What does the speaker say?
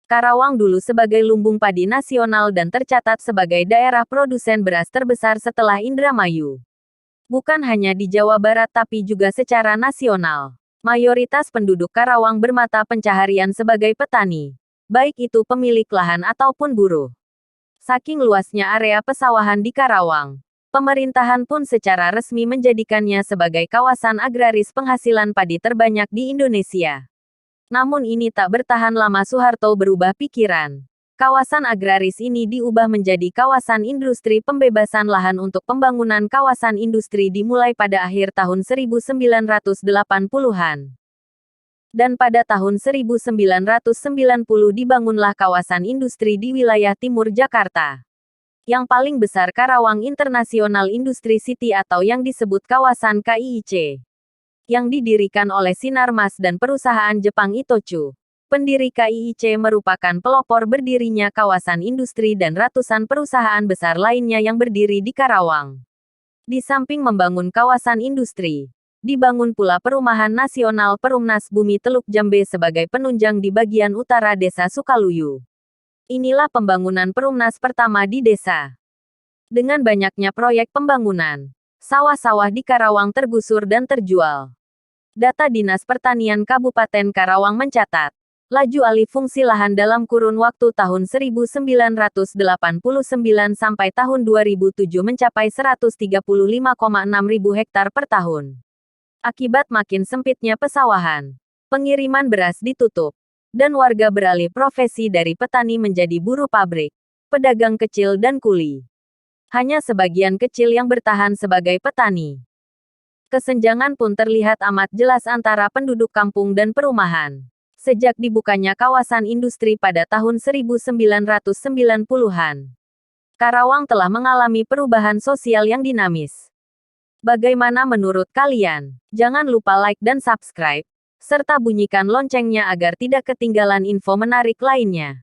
Karawang dulu sebagai lumbung padi nasional dan tercatat sebagai daerah produsen beras terbesar setelah Indramayu. Bukan hanya di Jawa Barat tapi juga secara nasional. Mayoritas penduduk Karawang bermata pencaharian sebagai petani, baik itu pemilik lahan ataupun buruh. Saking luasnya area pesawahan di Karawang, pemerintahan pun secara resmi menjadikannya sebagai kawasan agraris penghasilan padi terbanyak di Indonesia. Namun ini tak bertahan lama. Soeharto berubah pikiran. Kawasan agraris ini diubah menjadi kawasan industri. Pembebasan lahan untuk pembangunan kawasan industri dimulai pada akhir tahun 1980-an. Dan pada tahun 1990 dibangunlah kawasan industri di wilayah timur Jakarta. Yang paling besar Karawang International Industry City atau yang disebut kawasan KIIC. Yang didirikan oleh Sinarmas dan perusahaan Jepang Itochu. Pendiri KIIC merupakan pelopor berdirinya kawasan industri dan ratusan perusahaan besar lainnya yang berdiri di Karawang. Di samping membangun kawasan industri, dibangun pula Perumahan Nasional Perumnas Bumi Teluk Jambe sebagai penunjang di bagian utara Desa Sukaluyu. Inilah pembangunan Perumnas pertama di desa. Dengan banyaknya proyek pembangunan, sawah-sawah di Karawang tergusur dan terjual. Data Dinas Pertanian Kabupaten Karawang mencatat, laju alih fungsi lahan dalam kurun waktu tahun 1989 sampai tahun 2007 mencapai 135,6 ribu hektar per tahun. Akibat makin sempitnya pesawahan, pengiriman beras ditutup, dan warga beralih profesi dari petani menjadi buruh pabrik, pedagang kecil dan kuli. Hanya sebagian kecil yang bertahan sebagai petani. Kesenjangan pun terlihat amat jelas antara penduduk kampung dan perumahan. Sejak dibukanya kawasan industri pada tahun 1990-an, Karawang telah mengalami perubahan sosial yang dinamis. Bagaimana menurut kalian? Jangan lupa like dan subscribe, serta bunyikan loncengnya agar tidak ketinggalan info menarik lainnya.